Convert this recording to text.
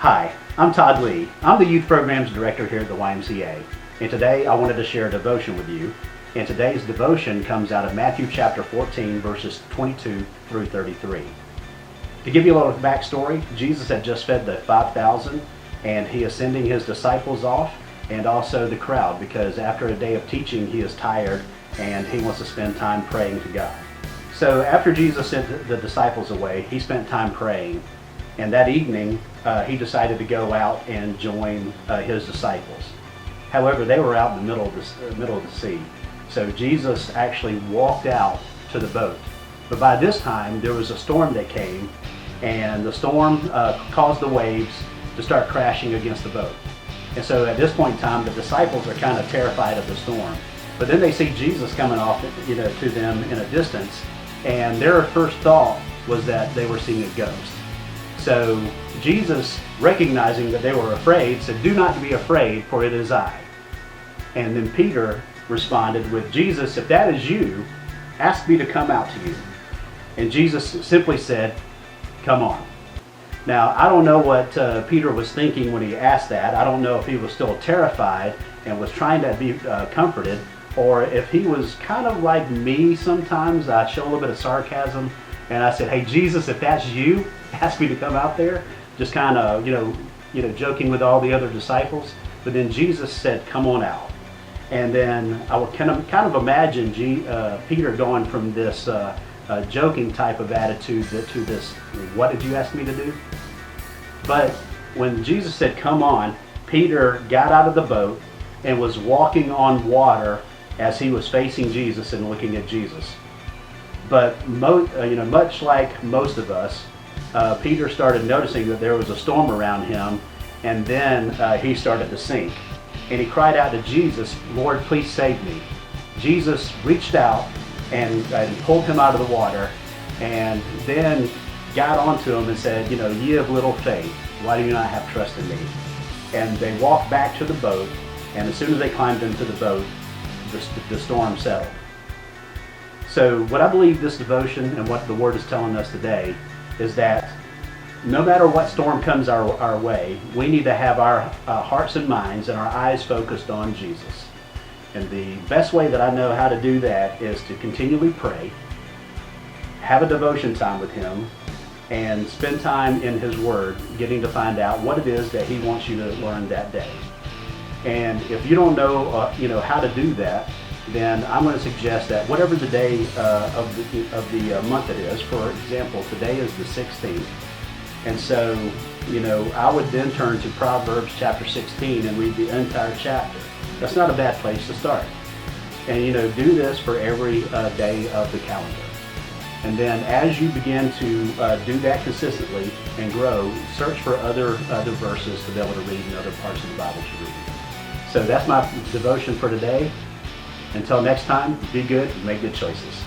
Hi, I'm Todd Lee. I'm the Youth Programs Director here at the YMCA. And today I wanted to share a devotion with you. And today's devotion comes out of Matthew chapter 14, verses 22 through 33. To give you a little backstory, Jesus had just fed the 5,000, and he is sending his disciples off and also the crowd, because after a day of teaching he is tired and he wants to spend time praying to God. So after Jesus sent the disciples away, he spent time praying, and that evening he decided to go out and join his disciples. However, they were out in the middle of the sea. So Jesus actually walked out to the boat. But by this time, there was a storm that came, and the storm caused the waves to start crashing against the boat. And so at this point in time, the disciples are kind of terrified of the storm. But then they see Jesus coming off, to them in a distance, and their first thought was that they were seeing a ghost. So Jesus, recognizing that they were afraid, said, "Do not be afraid, for it is I." And then Peter responded with, "Jesus, if that is you, ask me to come out to you." And Jesus simply said, "Come on." Now, I don't know what Peter was thinking when he asked that. I don't know if he was still terrified and was trying to be comforted, or if he was kind of like me sometimes. I show a little bit of sarcasm, and I said, "Hey, Jesus, if that's you, ask me to come out there." Just kind of, joking with all the other disciples. But then Jesus said, "Come on out." And then I would kind of imagine Peter going from this joking type of attitude to this, "What did you ask me to do?" But when Jesus said, "Come on," Peter got out of the boat and was walking on water as he was facing Jesus and looking at Jesus. But much like most of us, Peter started noticing that there was a storm around him, and then he started to sink. And he cried out to Jesus, "Lord, please save me." Jesus reached out and pulled him out of the water, and then got onto him and said, "Ye of little faith, why do you not have trust in me?" And they walked back to the boat, and as soon as they climbed into the boat, the storm settled. So what I believe this devotion and what the Word is telling us today is that no matter what storm comes our way, we need to have our hearts and minds and our eyes focused on Jesus. And the best way that I know how to do that is to continually pray, have a devotion time with Him, and spend time in His Word, getting to find out what it is that He wants you to learn that day. And if you don't know, how to do that, then I'm going to suggest that whatever the day of the month it is. For example, today is the 16th, and so I would then turn to Proverbs chapter 16 and read the entire chapter. That's not a bad place to start. And do this for every day of the calendar. And then as you begin to do that consistently and grow, search for other verses to be able to read in other parts of the Bible to read. So that's my devotion for today. Until next time, be good and make good choices.